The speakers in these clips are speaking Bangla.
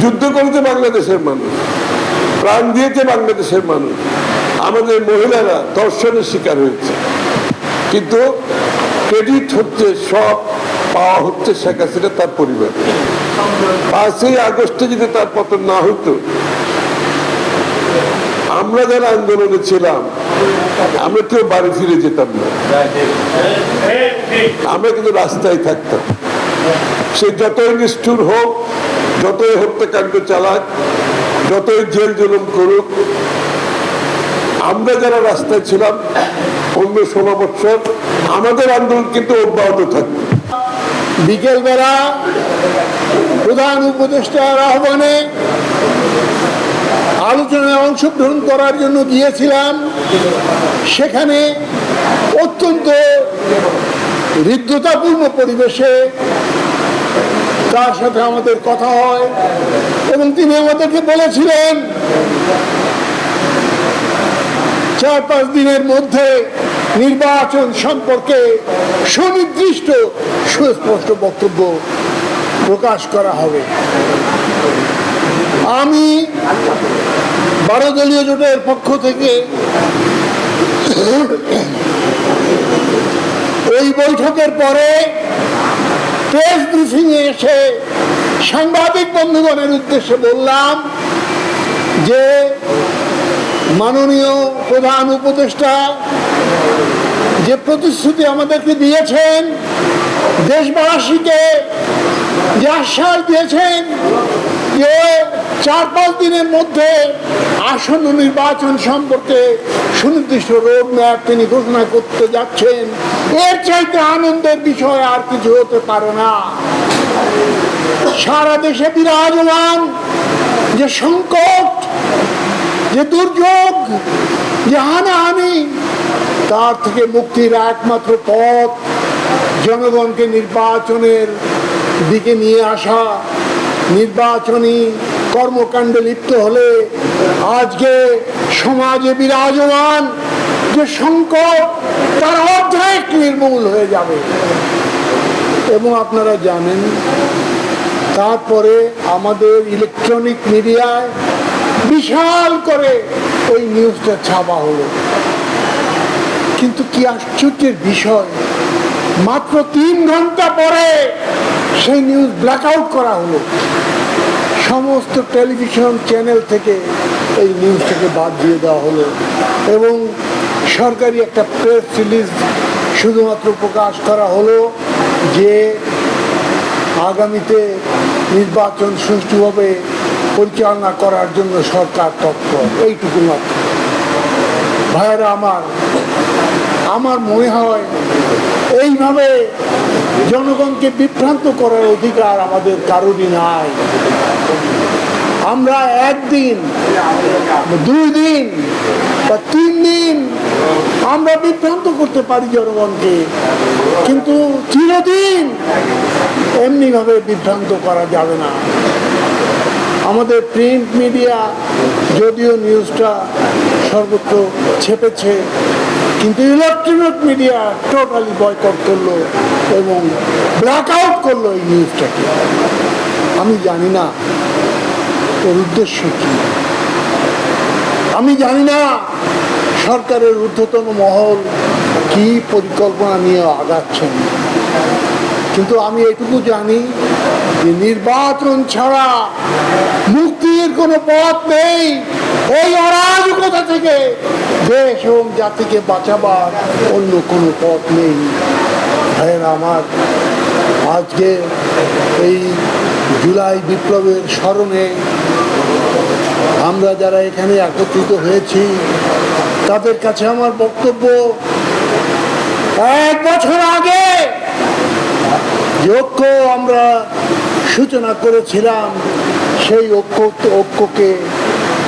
যুদ্ধ করেছে বাংলাদেশের মানুষ, প্রাণ দিয়েছে বাংলাদেশের মানুষ, আমাদের মহিলারা ধর্ষণের শিকার হয়েছে, কিন্তু ক্রেডিট হচ্ছে সব পাওয়া হচ্ছে শেখ হাসিনা তার পরিবার। 5ই আগস্টে যদি তার পতন না হতো, আমরা যারা আন্দোলনে ছিলাম আমরা কেউ বাড়ি ফিরে যেতাম না, আমরা কিন্তু রাস্তায় থাকতাম। সে যতই নিষ্ঠুর হোক, যতই হত্যাকাণ্ড চালাক, যতই জেল জুলুম করুক, আমরা যারা রাস্তায় ছিলাম 15-16 বছর আমাদের আন্দোলন কিন্তু অব্যাহত থাকবে। বিকেলবেলা প্রধান উপদেষ্টার আহ্বানে আলোচনায় অংশগ্রহণ করার জন্য গিয়েছিলাম। সেখানে অত্যন্ত হৃদ্যতাপূর্ণ পরিবেশে তার সাথে আমাদের কথা হয় এবং তিনি আমাদেরকে বলেছিলেন 4-5 দিনের মধ্যে নির্বাচন সম্পর্কে সুনির্দিষ্ট সুস্পষ্ট বক্তব্য প্রকাশ করা হবে। আমি 12 দলীয় জোটের পক্ষ থেকে ওই বৈঠকের পরে প্রেস ব্রিফিং এ এসে সাংবাদিক বন্ধুগণের উদ্দেশ্যে বললাম যে মাননীয় প্রধান উপদেষ্টা যে প্রতিশ্রুতি আমাদেরকে দিয়েছেন, দেশবাসীকে যে আশ্বাস দিয়েছেন যে 4-5 দিনের মধ্যে আসন্ন নির্বাচন সম্পর্কে সুনির্দিষ্ট রোড ম্যাপ তিনি ঘোষণা করতে যাচ্ছেন, এর চাইতে আনন্দের বিষয় আর কিছু হতে পারে না। সারা দেশে বিরাজমান যে সংকট, যে দুর্যোগ, যে হানাহানি, তার থেকে মুক্তির একমাত্র পথ জনগণকে নির্বাচনের দিকে নিয়ে আসা। নির্বাচনী কর্মকাণ্ডে লিপ্ত হলে আজকে সমাজে বিরাজমান যে সংকট তার অর্ধেক নির্মূল হয়ে যাবে। এবং আপনারা জানেন, তারপরে আমাদের ইলেকট্রনিক মিডিয়ায় বিশাল করে ওই নিউজটা ছাপা হলো। কিন্তু কি আশ্চর্যের বিষয়, মাত্র 3 ঘন্টা পরে সেই নিউজ ব্ল্যাক আউট করা হলো। সমস্ত টেলিভিশন চ্যানেল থেকে এই নিউজটাকে বাদ দিয়ে দেওয়া হলো এবং সরকারি একটা প্রেস রিলিজ শুধুমাত্র প্রকাশ করা হলো যে আগামীতে নির্বাচন সুষ্ঠুভাবে পরিচালনা করার জন্য সরকার তৎপর, এইটুকু মাত্র। ভাইয়েরা আমার মনে হয় এইভাবে জনগণকে বিভ্রান্ত করার অধিকার আমাদের কারোরই নাই। আমরা 1 দিন, 2 দিন বা 3 দিন আমরা বিভ্রান্ত করতে পারি জনগণকে, কিন্তু চিরদিন এমনিভাবে বিভ্রান্ত করা যাবে না। আমাদের প্রিন্ট মিডিয়া যদিও নিউজটা সর্বত্র ছেপেছে, কিন্তু ইলেকট্রনিক মিডিয়া টোটালি বয়কট করলো এবং ব্ল্যাক আউট করলো এই নিউজটাকে। আমি জানি না এর উদ্দেশ্য কি, আমি জানি না সরকারের ঊর্ধ্বতন মহল কি পরিকল্পনা নিয়ে আগাচ্ছেন, কিন্তু আমি এটুকু জানি যে নির্বাচন ছাড়া মুক্তির কোনো পথ নেই। এই অরাজকতা থেকে দেশ এবং জাতিকে বাঁচাবার অন্য কোনো পথ নেই। ভাইয়েরা আমার, আজকে এই জুলাই বিপ্লবের স্মরণে আমরা যারা এখানে একত্রিত হয়েছি তাদের কাছে আমার বক্তব্য, 1 বছর আগে যে ঐক্য আমরা সূচনা করেছিলাম সেই ঐক্যকে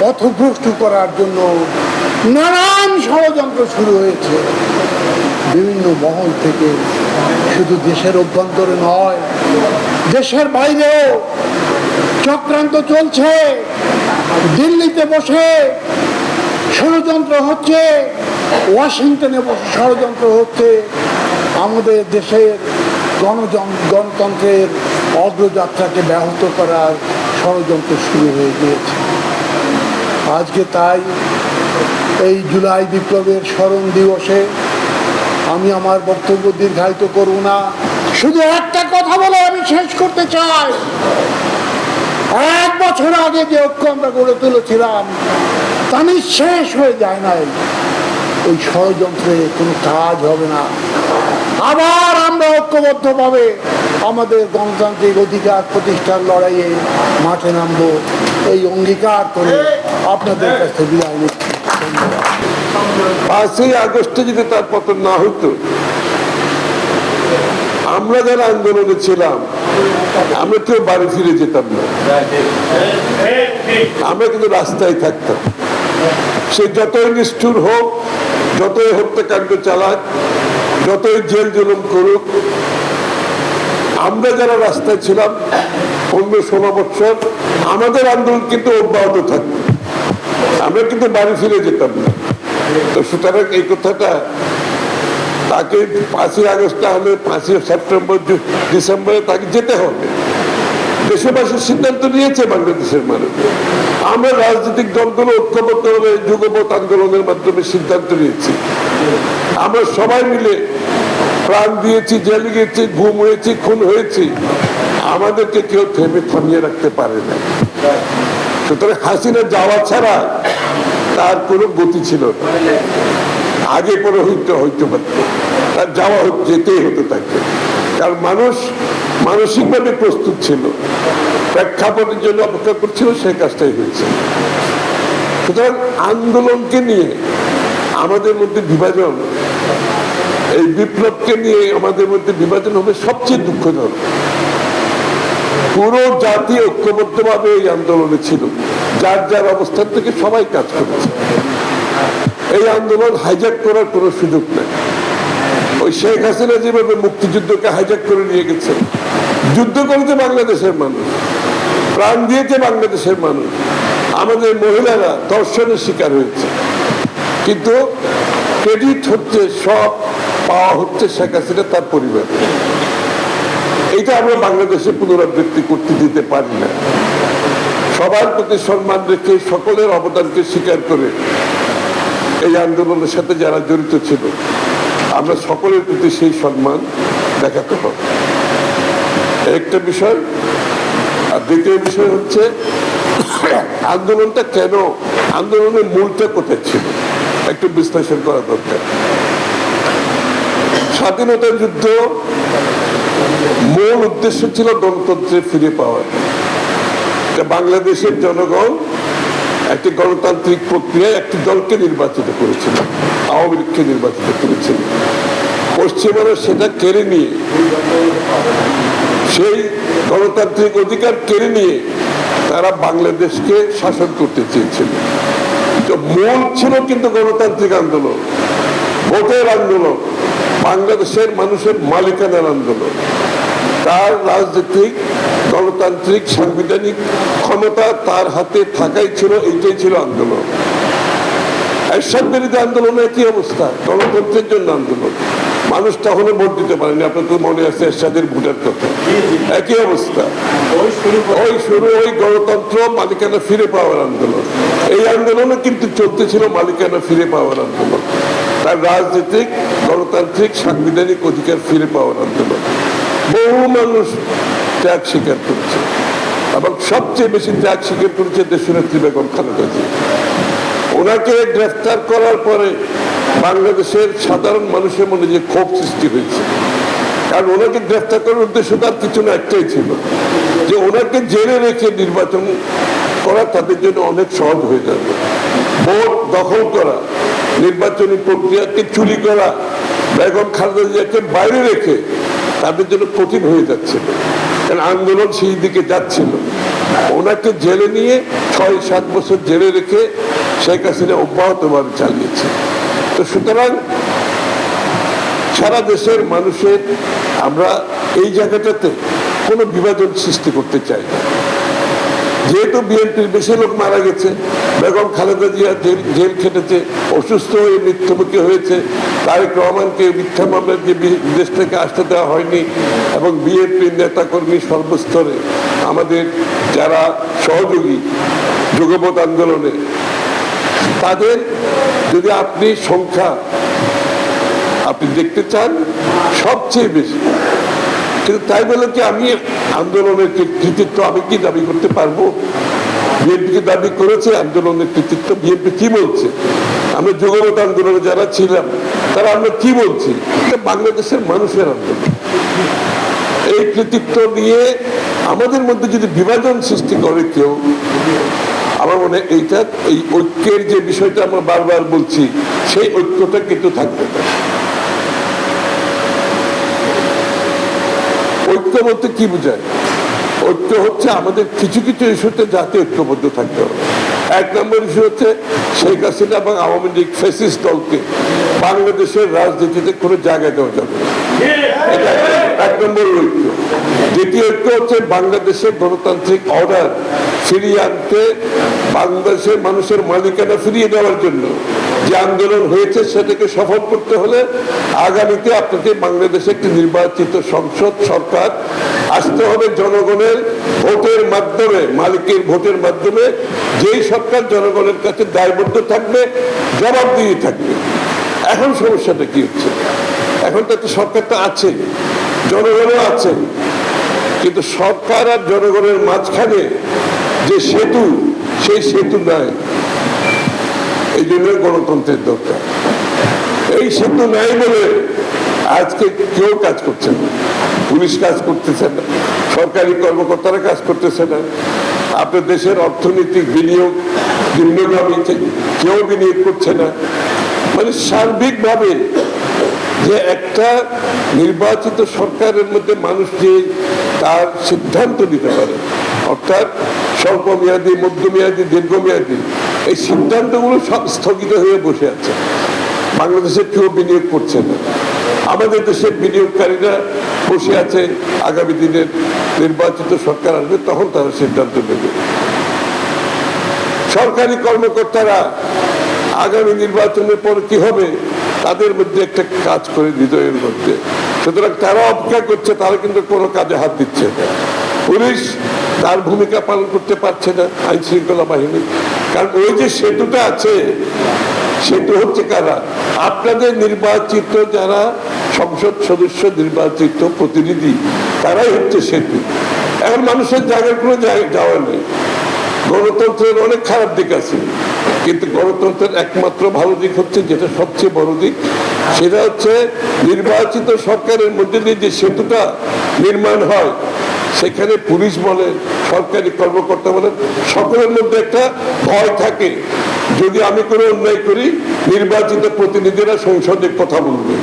পথভ্রষ্ট করার জন্য নানান ষড়যন্ত্র শুরু হয়েছে বিভিন্ন মহল থেকে। শুধু দেশের অভ্যন্তরে নয়, দেশের বাইরেও চক্রান্ত চলছে। দিল্লিতে বসে ষড়যন্ত্র হচ্ছে, ওয়াশিংটনে বসে ষড়যন্ত্র হচ্ছে আমাদের দেশের গণতন্ত্রের অগ্রযাত্রাকে ব্যাহত করার ষড়যন্ত্র শুরু হয়ে গিয়েছে। আজকে তাই এই জুলাই বিপ্লবের স্মরণ দিবসে আমি আমার বক্তব্য দীর্ঘায়িত করব না, শুধু একটা কথা বলে আমি শেষ করতে চাই। 1 বছর আগে যে ঐক্য আমরা গড়ে তুলেছিলাম তা নিঃশেষ হয়ে যায় নাই। ওই ষড়যন্ত্রে কোনো কাজ হবে না। আবার আমরা ঐক্যবদ্ধভাবে আমাদের গণতান্ত্রিক অধিকার প্রতিষ্ঠার লড়াইয়ে মাঠে নামবো, এই অঙ্গীকার করে আপনাদের কাছে বিদায় নিচ্ছি। 5ই আগস্টে যদি তার পতন না হতো, আমরা যারা আন্দোলনে ছিলাম আমরা কেউ বাড়ি ফিরে যেতাম না, আমরা কিন্তু রাস্তায় থাকতাম। সে যতই নিষ্ঠুর হোক, যতই হত্যাকাণ্ড চালাক, যতই জেল জুলুম করুক, আমরা যারা রাস্তায় ছিলাম 15-16 বছর আমাদের আন্দোলন কিন্তু অব্যাহত থাকতো, আমরা কিন্তু বাড়ি ফিরে যেতাম না। তো সুতরাং এই কথাটা তাকে 5ই আগস্ট হলে 5ই সেপ্টেম্বর ডিসেম্বরে তাকে যেতে হবে। দেশবাসীর সিদ্ধান্ত নিয়েছে বাংলাদেশের মানুষ। আমরা রাজনৈতিক দলগুলো ঐক্যবদ্ধ হয়ে যুগপৎ আন্দোলনের মাধ্যমে সিদ্ধান্ত নিয়েছি। আমরা সবাই মিলে প্রাণ দিয়েছি, জেলে গিয়েছি, গুম হয়েছি, খুন হয়েছি, আমাদেরকে কেউ থামিয়ে রাখতে পারে না। সুতরাং হাসিনা যাওয়া ছাড়া তার কোনো গতি ছিল না। আগে পরে হইতে পারত, তার যাওয়া যেতেই হতো তাকে, কারণ মানুষ মানসিকভাবে প্রস্তুত ছিল, প্রেক্ষাপটের জন্য অপেক্ষা করছিল, সেই কাজটাই হয়েছে। সুতরাং আন্দোলনকে নিয়ে আমাদের মধ্যে বিভাজন, এই বিপ্লবকে নিয়ে আমাদের মধ্যে বিভাজন হবে সবচেয়ে দুঃখজনক। পুরো জাতি ঐক্যবদ্ধভাবে এই আন্দোলনে ছিল, যার যার অবস্থান থেকে সবাই কাজ করেছে। এই আন্দোলন হাইজ্যাক করার কোনো সুযোগ নেই। ওই শেখ হাসিনা যেভাবে মুক্তিযুদ্ধকে হাইজ্যাক করে নিয়ে গেছে, যুদ্ধ করেছে বাংলাদেশের মানুষ, প্রাণ দিয়েছে বাংলাদেশের মানুষ, আমাদের মহিলারা ধর্ষণের শিকার হয়েছে, কিন্তু ক্রেডিট হচ্ছে, সব পাওয়া হচ্ছে শেখ হাসিনা তার পরিবার। এইটা আমরা বাংলাদেশে পুনরাবৃত্তি করতে দিতে পারি না। সবার প্রতি সম্মান রেখে, সকলের অবদানকে স্বীকার করে এই আন্দোলনের সাথে যারা জড়িত ছিল, আমরা সকলের প্রতি সেই সম্মান দেখাতে হবে, একটা বিষয়। আর দ্বিতীয় বিষয় হচ্ছে আন্দোলনটা কেন, আন্দোলনের মূলটা কোথায় ছিল একটু বিশ্লেষণ করা দরকার। স্বাধীনতা যুদ্ধ মূল উদ্দেশ্য ছিল গণতন্ত্রে ফিরে পাওয়া। বাংলাদেশের জনগণ একটি গণতান্ত্রিক প্রক্রিয়ায় একটি দলকে নির্বাচিত করেছিল, আওয়ামী লীগকে নির্বাচিত করেছিল। পশ্চিমারা সেটা কেড়ে নিয়ে, সেই গণতান্ত্রিক অধিকার কেড়ে নিয়ে তারা বাংলাদেশকে শাসন করতে চেয়েছিল। তো মূল ছিল কিন্তু গণতান্ত্রিক আন্দোলন, ভোটের আন্দোলন, বাংলাদেশের মানুষের মালিকানার আন্দোলন। তার রাজনৈতিক, গণতান্ত্রিক, সাংবিধানিক ক্ষমতা তার হাতে থাকাই ছিল, এইটাই ছিল আন্দোলন। এরশাদ বিরোধী আন্দোলনের কি অবস্থা, গণতন্ত্রের জন্য আন্দোলন। মানুষ তখনও ভোট দিতে পারেনি, আপনার তো মনে আছে এরশাদের ভোটের কথা, একই অবস্থা। ওই গণতন্ত্র, মালিকানা ফিরে পাওয়ার আন্দোলন। এই আন্দোলনও কিন্তু চলতেছিল মালিকানা ফিরে পাওয়ার আন্দোলন, তার রাজনৈতিক, গণতান্ত্রিক, সাংবিধানিক অধিকার ফিরে পাওয়ার আন্দোলন। বহু মানুষ ত্যাগ স্বীকার করেছে, এবং সবচেয়ে বেশি ত্যাগ স্বীকার করেছে দেশনেত্রী বেগম খালেদা জিয়া। ওনাকে গ্রেফতার করার পরে বাংলাদেশের সাধারণ মানুষের মনে যে ক্ষোভ সৃষ্টি হয়েছে, কারণ ওনাকে গ্রেফতার করার উদ্দেশ্য তার কিছু না, একটাই ছিল যে ওনাকে জেলে রেখে নির্বাচন করা তাদের জন্য অনেক সহজ হয়ে যাবে। ভোট দখল করা, নির্বাচনী প্রক্রিয়াকে চুরি করা, বেগম খালেদা জিয়াকে বাইরে রেখে তাদের জন্য কঠিন হয়ে যাচ্ছিল, কারণ আন্দোলন সেই দিকে যাচ্ছিল। ওনাকে জেলে নিয়ে 6-7 বছর জেলে রেখে শেখ হাসিনা অব্যাহতভাবে চালিয়েছে। তো সুতরাং সারা দেশের মানুষের, আমরা এই জায়গাটাতে কোনো বিভাজন সৃষ্টি করতে চাই না। যেহেতু বিএনপির বেশি লোক মারা গেছে, বেগম খালেদা জিয়া জেল খেটেছে, অসুস্থ হয়ে মৃত্যুমুখী হয়েছে, তারেক রহমানকে মিথ্যা মামলার যে দেশ থেকে আসতে দেওয়া হয়নি, এবং বিএনপির নেতাকর্মী সর্বস্তরে আমাদের যারা সহযোগী যুগপৎ আন্দোলনে, তাদের যদি আপনি সংখ্যা আপনি দেখতে চান সবচেয়ে বেশি, কিন্তু তাই বলে কি আমি আন্দোলনের কৃতিত্ব আমি কি দাবি করতে পারবো? বিএনপিকে দাবি করেছে আন্দোলনের কৃতিত্ব। বিএনপি কি বলছে? আমরা যুগপৎ আন্দোলনে যারা ছিলাম তারা আমরা কি বলছি? এটা বাংলাদেশের মানুষের আন্দোলন। এই কৃতিত্ব নিয়ে আমাদের মধ্যে যদি বিভাজন সৃষ্টি করে কেউ, আমার মনে হয় এইটা, এই ঐক্যের যে বিষয়টা আমরা বারবার বলছি, সেই ঐক্যটা কিন্তু থাকবে না। ঐক্য বলতে কি বোঝায়? ঐক্য হচ্ছে আমাদের কিছু কিছু ইস্যুতে জাতীয় ঐক্যবদ্ধ থাকতে হবে। এক নম্বর ইস্যু হচ্ছে শেখ হাসিনা এবং আওয়ামী লীগ ফ্যাসিস্ট দলকে বাংলাদেশের রাজনীতিতে কোনো জায়গায় দেওয়া যাবে না, এটা এক নম্বর ঐক্য। দ্বিতীয় ঐক্য হচ্ছে বাংলাদেশের গণতান্ত্রিক অর্ডার ফিরিয়ে আনতে, বাংলাদেশের মানুষের মালিকানা ফিরিয়ে দেওয়ার জন্য যে আন্দোলন হয়েছে সেটাকে সফল করতে হলে আগামীতে আপনাকে বাংলাদেশে একটি নির্বাচিত সংসদ সরকার আসতে হবে, জনগণের ভোটের মাধ্যমে, মালিকের ভোটের মাধ্যমে, যেই সরকার জনগণের কাছে দায়বদ্ধ থাকবে, জবাবদিহি থাকবে। এখন সমস্যাটা কি হচ্ছে? এখন তো একটা সরকার তো আছে, জনগণও আছে, কিন্তু সরকার আর জনগণের মাঝখানে যে সেতু, সেই সেতু নাই। এই জন্য গণতন্ত্রের দরকার। এই সেতু নাই বলে আজকে কেউ কাজ করছে না, পুলিশ কাজ করতেছে না, সরকারি কর্মকর্তারা কাজ করতেছে না, আপনার দেশের অর্থনৈতিক বিনিয়োগ নিম্নগামী, কেউ বিনিয়োগ করছে না। মানে সার্বিকভাবে যে একটা নির্বাচিত সরকারের মধ্যে মানুষ যে তার সিদ্ধান্ত নিতে পারে, অর্থাৎ স্বল্পমেয়াদী, মধ্যমেয়াদী, দীর্ঘমেয়াদী, এই সিদ্ধান্তগুলো সব স্থগিত হয়ে বসে আছে। বাংলাদেশে কেউ বিনিয়োগ করছে না। আমাদের দেশের বিনিয়োগকারীরা বসে আছে, আগামী দিনের নির্বাচিত সরকার আসবে তখন তারা সিদ্ধান্ত নেবে। সরকারি কর্মকর্তারা আগামী নির্বাচনের পর কি হবে তাদের মধ্যে একটা কাজ করে হৃদয়ের মধ্যে, সুতরাং তারা অপেক্ষা করছে, তারা কিন্তু কোনো কাজে হাত দিচ্ছে না। পুলিশ তার ভূমিকা পালন করতে পারছে না, আইন শৃঙ্খলা বাহিনী, কারণ ওই যে সেতুটা আছে, সেতু হচ্ছে কারা? আপনাদের নির্বাচিত যারা সংসদ সদস্য, নির্বাচিত প্রতিনিধি, তারাই হচ্ছে সেতু। এখন মানুষের জায়গার কোনো যাওয়া নেই। গণতন্ত্রের অনেক খারাপ দিক আছে, কিন্তু গণতন্ত্রের একমাত্র ভালো দিক হচ্ছে, যেটা সবচেয়ে বড় দিক, সেটা হচ্ছে নির্বাচিত সরকারের মধ্যে দিয়ে যে সেতুটা নির্মাণ হয়, সেখানে পুলিশ বলেন, সরকারি কর্মকর্তা বলেন, সকলের মধ্যে একটা ভয় থাকে, যদি আমি কোনো অন্যায় করি নির্বাচিত প্রতিনিধিরা সংসদে কথা বলবে,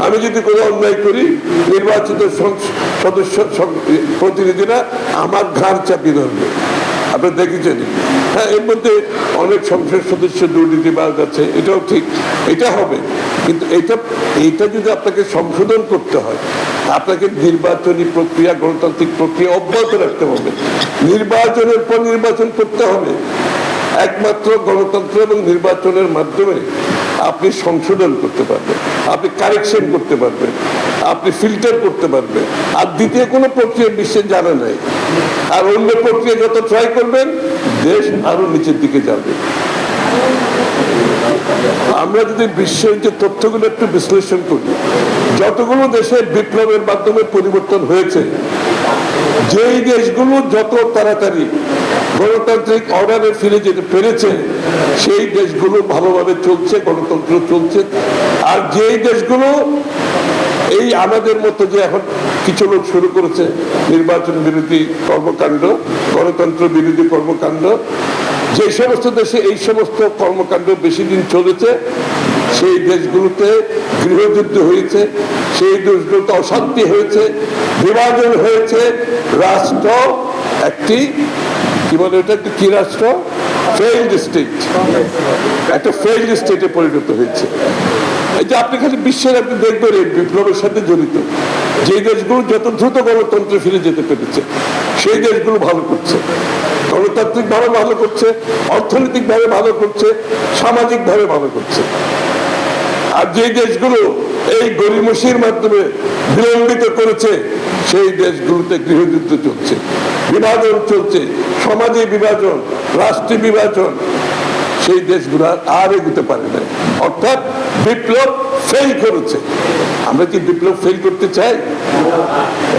আমি যদি কোনো অন্যায় করি নির্বাচিত সদস্য প্রতিনিধিরা আমার ঘাড় চাপিয়ে ধরবে। আপনি দেখেছেন, হ্যাঁ, এর মধ্যে অনেক সংসদ সদস্য দুর্নীতিবাজ আছে, এটাও ঠিক, এটা হবে, কিন্তু এইটা যদি আপনাকে সংশোধন করতে হয়, আপনাকে নির্বাচনী প্রক্রিয়া, গণতান্ত্রিক প্রক্রিয়া অব্যাহত রাখতে হবে, নির্বাচনের পর নির্বাচন করতে হবে। একমাত্র গণতন্ত্র এবং নির্বাচনের মাধ্যমে আপনি সংশোধন করতে পারবেন, আপনি কারেকশন করতে পারবেন, আপনি ফিল্টার করতে পারবেন। আর দ্বিতীয় কোনো প্রক্রিয়া বিশ্বে জানা নাই। আর অন্য প্রক্রিয়া যত ট্রাই করবেন, দেশ আরো নিচের দিকে যাবে। আমরা যদি বিশ্বের যে তথ্যগুলো একটু বিশ্লেষণ করি, যতগুলো দেশের বিপ্লবের মাধ্যমে পরিবর্তন হয়েছে, যেই দেশগুলো যত তাড়াতাড়ি গণতান্ত্রিক অর্ডারে ফিরে যেতে পেরেছে, সেই দেশগুলো ভালোভাবে চলছে, গণতন্ত্র চলছে। আর যেই দেশগুলো এই আমাদের মতো যে এখন কিছু লোক শুরু করেছে নির্বাচন বিরোধী কর্মকাণ্ড, গণতন্ত্র বিরোধী কর্মকাণ্ড, যে সমস্ত দেশে এই সমস্ত কর্মকাণ্ড বেশি দিন চলেছে, সেই দেশগুলোতে গৃহযুদ্ধ হয়েছে, সেই দেশগুলোতে অশান্তি হয়েছে, বিভাজন হয়েছে, রাষ্ট্র একটি কি বলে ওটা, কি রাষ্ট্র, ফেইল্ড স্টেট, একটা ফেইল্ড স্টেটে পরিণত হয়েছে। এই যে আপনি খালি বিশ্বের আপনি দেখবেন এই বিপ্লবের সাথে জড়িত যে দেশগুলো যত দ্রুত গণতন্ত্রে ফিরে যেতে পেরেছে, সেই দেশগুলো ভালো করছে। গণতান্ত্রিকভাবে ভালো করছে, অর্থনৈতিকভাবে ভালো করছে, সামাজিকভাবে ভালো করছে। আর যে দেশগুলো এই গরিমসির মাধ্যমে বিলম্বিত করেছে সেই দেশগুলোতে গৃহযুদ্ধ চলছে, বিভাজন চলছে, সমাজে বিভাজন, রাষ্ট্রে বিভাজন। সেই দেশগুলো আর এগোতে পারে না, অর্থাৎ বিপ্লব ফেল করেছে। আমরা কি বিপ্লব ফেল করতে চাই?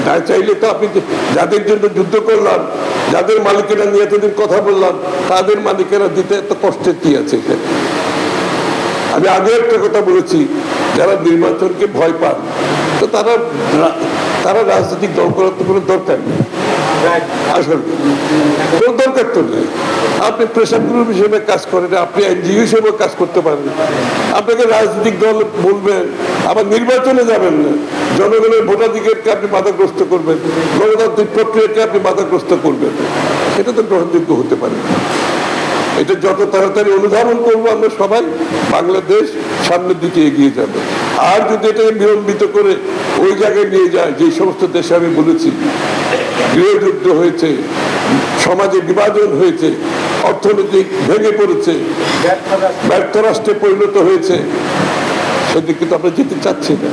না চাইলে তো আপনি যাদের জন্য যুদ্ধ করলাম, যাদের মালিকেরা নিয়ে এতদিন কথা বললাম, তাদের মালিকেরা দিতে এত কষ্টের কি আছে? আমি আগে একটা কথা বলেছি, যারা নির্বাচনকে ভয় পান তো তারা রাজনৈতিক দল করার তো কোনো দরকার নেই, আসলে কোনো দরকার তো নেই। আপনি প্রেসার গ্রুপ হিসেবে কাজ করেন, আপনি এনজিও হিসেবে কাজ করতে পারেন। আপনাকে রাজনৈতিক দল বলবেন, আবার নির্বাচনে যাবেন না, জনগণের ভোটাধিকারকে আপনি বাধাগ্রস্ত করবেন, গণতান্ত্রিক প্রক্রিয়াকে আপনি বাধাগ্রস্ত করবেন, সেটা তো গ্রহণযোগ্য হতে পারে না। এটা যত তাড়াতাড়ি অনুধাবন করবো আমরা সবাই, বাংলাদেশ সামনের দিকে এগিয়ে যাবে। আর যদি এটাকে বিলম্বিত করে ওই জায়গায় নিয়ে যায়, যে সমস্ত দেশে আমি বলেছি গৃহযুদ্ধ হয়েছে, সমাজে বিভাজন হয়েছে, অর্থনৈতিক ভেঙে পড়েছে, ব্যর্থ রাষ্ট্রে পরিণত হয়েছে, সেদিকে তো আমরা যেতে চাচ্ছি না।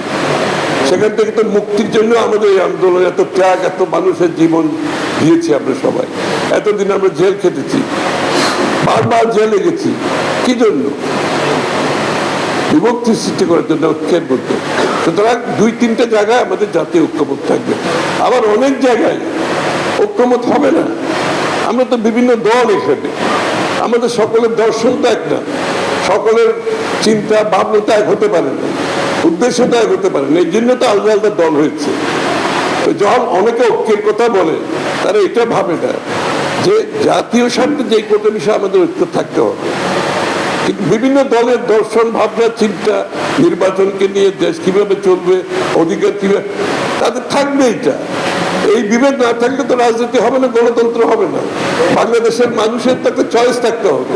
সেখান থেকে তো মুক্তির জন্য আমাদের এই আন্দোলন, এত ত্যাগ, এত মানুষের জীবন দিয়েছি আমরা সবাই। এতদিন আমরা জেল খেটেছি, বারবার জেলে গেছি, কি জন্য? বিভক্তি সৃষ্টি করার জন্য, ঐক্যের মধ্যে। সুতরাং 2-3টা জায়গায় আমাদের জাতীয় ঐক্যমত থাকবে, আবার অনেক জায়গায় ঐক্যমত হবে না। আমরা তো বিভিন্ন দল এখানে, আমাদের সকলের দর্শন তো এক না, সকলের চিন্তা ভাবনা তো এক হতে পারে না, উদ্দেশ্য তো এক হতে পারে না। এই জন্য তো আলাদা আলাদা দল হয়েছে। তো যখন অনেকে ঐক্যের কথা বলে, তারা এটা ভাবে না যে জাতীয় স্বার্থে যে কোনো বিষয়ে আমাদের ঐক্য থাকতে হবে। কিন্তু বিভিন্ন দলের দর্শন, ভাবনা, চিন্তা, নির্বাচনকে নিয়ে দেশ কিভাবে চলবে, অধিকার কিভাবে, তাদের থাকবে এটা। এই বিভেদ না থাকলে তো রাজনীতি হবে না, গণতন্ত্র হবে না। বাংলাদেশের মানুষের তো একটা চয়েস থাকতে হবে।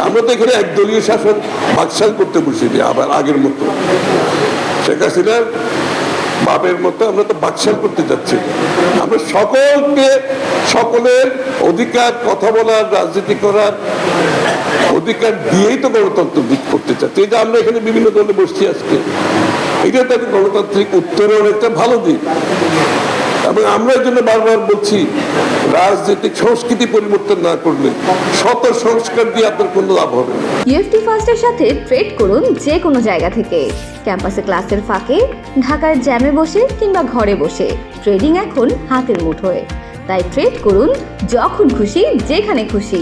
আমরা তো এখানে একদলীয় শাসন বাকশাল করতে বসিনি, আবার আগের মতো শেখ হাসিনার বাপের মতো আমরা তো বাকশাল করতে যাচ্ছি। আমরা সকলকে, সকলের অধিকার, কথা বলার, রাজনীতি করার অধিকার দিয়েই তো গণতন্ত্র করতে চাচ্ছি। এই যে আমরা এখানে বিভিন্ন দলে বসছি আজকে, এটা তো একটা গণতান্ত্রিক উত্তরণ, একটা ভালো দিক। এবং আমরা এই জন্য বারবার বলছি, রাজনৈতিক সংস্কৃতি পরিবর্তন না করলে শত সংস্কার দিয়ে আপনার কোনো লাভ হবে না। ইএফটি ফার্স্টের সাথে ট্রেড করুন যে কোনো জায়গা থেকে, ক্যাম্পাসে ক্লাসের ফাঁকে, ঢাকার জ্যামে বসে কিংবা ঘরে বসে। ট্রেডিং এখন হাতের মুঠোয়, তাই ট্রেড করুন যখন খুশি, যেখানে খুশি।